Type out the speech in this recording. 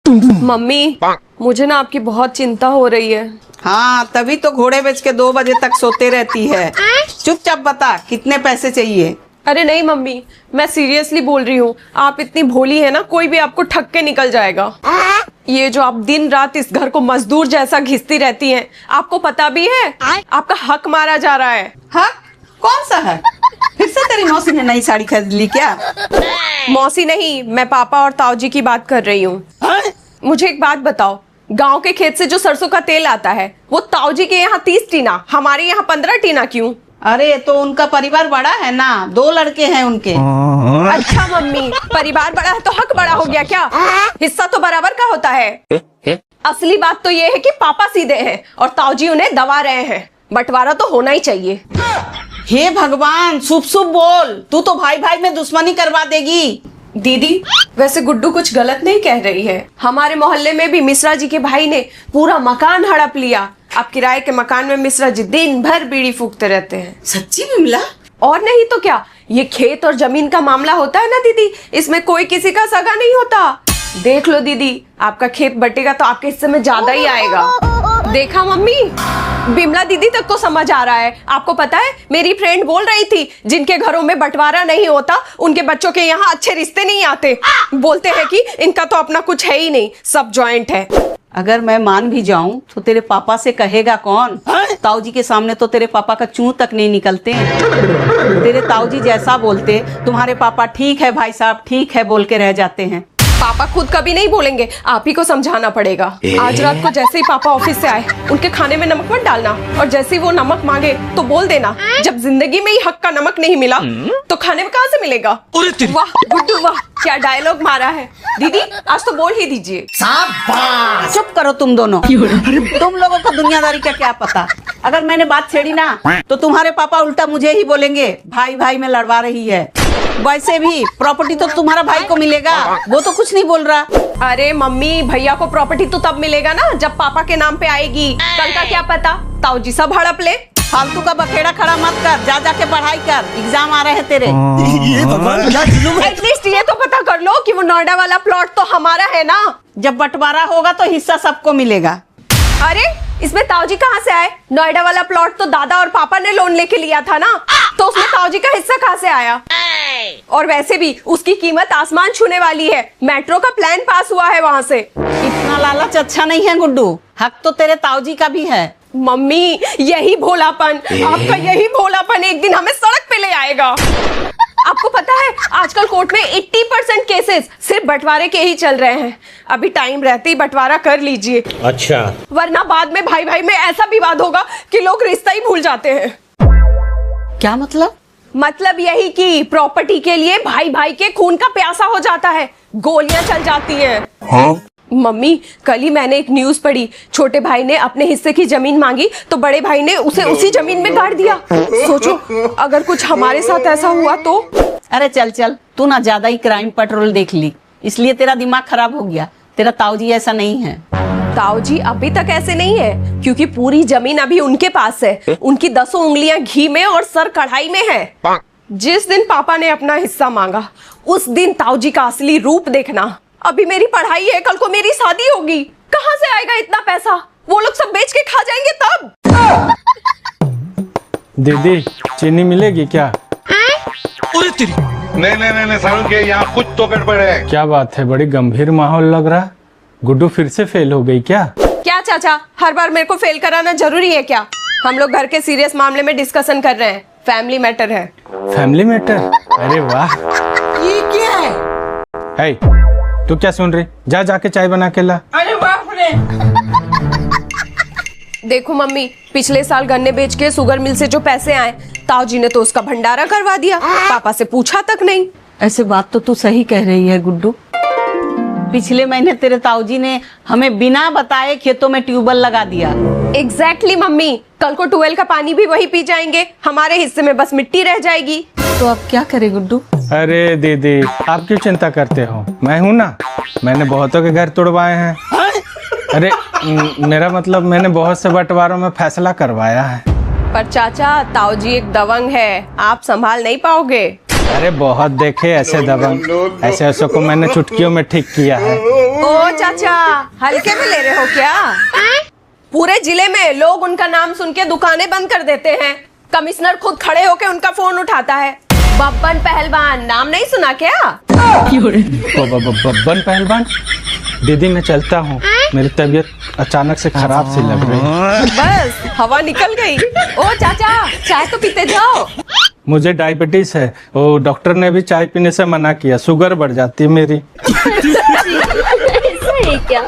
Mummy, मुझे ना आपकी बहुत चिंता हो रही है। हाँ, तभी तो घोड़े बेच के 2 बजे तक सोते रहती है। चुपचाप बता, कितने पैसे चाहिए? अरे नहीं मम्मी, मैं सीरियसली बोल रही हूँ। आप इतनी भोली है ना, कोई भी आपको ठग के निकल जाएगा। ये जो आप दिन रात इस घर को मजदूर जैसा घिसती रहती हैं, आपको पता भी है आपका हक मारा जा रहा है। हक? कौन सा हक? फिर से तेरी मौसी ने नई साड़ी खरीद ली क्या? मौसी नहीं, मैं पापा और ताऊजी की बात कर रही हूँ। मुझे एक बात बताओ, गांव के खेत से जो सरसों का तेल आता है वो ताऊजी के यहाँ 30 टीना, हमारे यहाँ 15 टीना क्यों? अरे तो उनका परिवार बड़ा है ना, 2 लड़के हैं उनके। अच्छा मम्मी, परिवार बड़ा है तो हक बड़ा हो गया क्या? हिस्सा तो बराबर का होता है। असली बात तो ये है कि पापा सीधे हैं और ताऊजी उन्हें दबा रहे हैं। बंटवारा तो होना ही चाहिए। हे भगवान, शुभ शुभ बोल। तू तो भाई भाई में दुश्मनी करवा देगी। दीदी, वैसे गुड्डू कुछ गलत नहीं कह रही है। हमारे मोहल्ले में भी मिश्रा जी के भाई ने पूरा मकान हड़प लिया। आप किराए के मकान में मिश्रा जी दिन भर बीड़ी फूकते रहते हैं। सच्ची बिमला? और नहीं तो क्या, ये खेत और जमीन का मामला होता है ना दीदी, इसमें कोई किसी का सगा नहीं होता। देख लो दीदी, आपका खेत बटेगा तो आपके हिस्से में ज्यादा ही आएगा। देखा मम्मी, बिमला दीदी तक को समझ आ रहा है। आपको पता है, मेरी फ्रेंड बोल रही थी जिनके घरों में बंटवारा नहीं होता उनके बच्चों के यहाँ अच्छे रिश्ते नहीं आते। बोलते हैं कि इनका तो अपना कुछ है ही नहीं, सब जॉइंट है। अगर मैं मान भी जाऊं तो तेरे पापा से कहेगा कौन? ताऊजी के सामने तो तेरे पापा का चूं तक नहीं निकलते। तेरे ताऊजी जैसा बोलते, तुम्हारे पापा ठीक है भाई साहब, ठीक है बोल के रह जाते हैं। पापा खुद कभी नहीं बोलेंगे, आप ही को समझाना पड़ेगा। आज रात को जैसे ही पापा ऑफिस से आए, उनके खाने में नमक मत डालना, और जैसे ही वो नमक मांगे तो बोल देना, जब जिंदगी में ही हक का नमक नहीं मिला तो खाने में कहाँ से मिलेगा? वाह गुड्डू वाह, क्या डायलॉग मारा है। दीदी, आज तो बोल ही दीजिए। चुप करो तुम दोनों। तुम लोगों को दुनियादारी का क्या पता। अगर मैंने बात छेड़ी ना तो तुम्हारे पापा उल्टा मुझे ही बोलेंगे, भाई भाई में लड़वा रही है। वैसे भी प्रॉपर्टी तो तुम्हारा भाई को मिलेगा, वो तो कुछ नहीं बोल रहा। अरे मम्मी, भैया को प्रॉपर्टी तो तब मिलेगा ना जब पापा के नाम पे आएगी। कल का क्या पता, ताऊजी सब हड़प ले। फालतू का बखेड़ा खड़ा मत कर, जा जाके पढ़ाई कर, एग्जाम आ रहे हैं तेरे। एटलीस्ट ये तो पता कर लो कि वो नोएडा वाला प्लॉट तो हमारा है ना। जब बंटवारा होगा तो हिस्सा सबको मिलेगा। अरे इसमें ताऊजी कहाँ से आए? नोएडा वाला प्लॉट तो दादा और पापा ने लोन लेके लिया था ना, तो उसमें ताऊजी का हिस्सा कहाँ से आया? और वैसे भी उसकी कीमत आसमान छूने वाली है। मेट्रो का प्लान पास हुआ है वहाँ से। इतना लालच अच्छा नहीं है गुड्डू, हक तो तेरे ताऊजी का भी है। मम्मी, यही भोलापन, आपका यही भोलापन एक दिन हमें सड़क पे ले आएगा। आपको पता है, आजकल कोर्ट में 80% केसेस सिर्फ बंटवारे के ही चल रहे हैं। अभी टाइम रहते ही बंटवारा कर लीजिए। अच्छा, वरना बाद में भाई भाई में ऐसा विवाद होगा कि लोग रिश्ता ही भूल जाते हैं। क्या मतलब? मतलब यही कि प्रॉपर्टी के लिए भाई भाई के खून का प्यासा हो जाता है, गोलियां चल जाती हैं। हाँ? मम्मी, कल ही मैंने एक न्यूज पढ़ी, छोटे भाई ने अपने हिस्से की जमीन मांगी तो बड़े भाई ने उसे उसी जमीन में गाड़ दिया। सोचो, अगर कुछ हमारे साथ ऐसा हुआ तो। अरे चल चल, तू ना ज्यादा ही क्राइम पेट्रोल देख ली, इसलिए तेरा दिमाग खराब हो गया। तेरा ताऊजी ऐसा नहीं है। ताऊजी अभी तक ऐसे नहीं है, क्योंकि पूरी जमीन अभी उनके पास है। उनकी 10 उंगलियां घी में और सर कढ़ाई में है। जिस दिन पापा ने अपना हिस्सा मांगा, उस दिन ताऊजी का असली रूप देखना। अभी मेरी पढ़ाई है, कल को मेरी शादी होगी, कहाँ से आएगा इतना पैसा? वो लोग सब बेच के खा जाएंगे तब। दीदी, चीनी मिलेगी क्या? नहीं सारुण के यहाँ कुछ तो गड़बड़ है। क्या बात है, बड़ी गंभीर माहौल लग रहा। गुड्डू फिर से फेल हो गई क्या? क्या चाचा, हर बार मेरे को फेल कराना जरूरी है क्या? हम लोग घर के सीरियस मामले में डिस्कशन कर रहे हैं, फैमिली मैटर है। Family matter? अरे वाह, ये क्या है? है तू क्या सुन रही? जा जाके चाय बना के ला। अरे बाप रे। देखो मम्मी, पिछले साल गन्ने बेच के शुगर मिल से जो पैसे आए, ताऊजी ने तो उसका भंडारा करवा दिया, पापा से पूछा तक नहीं। ऐसे बात तो तू सही कह रही है गुड्डू। पिछले महीने तेरे ताऊजी ने हमें बिना बताए खेतों में ट्यूबवेल लगा दिया। एग्जैक्टली मम्मी, कल को ट्यूबवेल का पानी भी वही पी जाएंगे, हमारे हिस्से में बस मिट्टी रह जाएगी। तो अब क्या करे गुड्डू? अरे दीदी, आप क्यों चिंता करते हो? मैं हूँ ना, मैंने बहुतों के घर तोड़वाए हैं। अरे मेरा मतलब, मैंने बहुत से बंटवारों में फैसला करवाया है। पर चाचा, ताऊजी एक दबंग है, आप संभाल नहीं पाओगे। अरे बहुत देखे ऐसे दबंग, ऐसे ऐसे को मैंने चुटकियों में ठीक किया है। ओ चाचा, हल्के में ले रहे हो क्या? पूरे जिले में लोग उनका नाम सुन के दुकानें बंद कर देते हैं। कमिश्नर खुद खड़े होके उनका फोन उठाता है। बब्बन पहलवान, नाम नहीं सुना क्या? बब्बन पहलवान? दीदी मैं चलता हूँ, मेरी तबीयत अचानक से खराब सी लग रही है। बस हवा निकल गई। ओ चाचा, चाय तो पीते जाओ। मुझे डायबिटीज है, वो डॉक्टर ने भी चाय पीने से मना किया, शुगर बढ़ जाती है मेरी। ऐसा है क्या?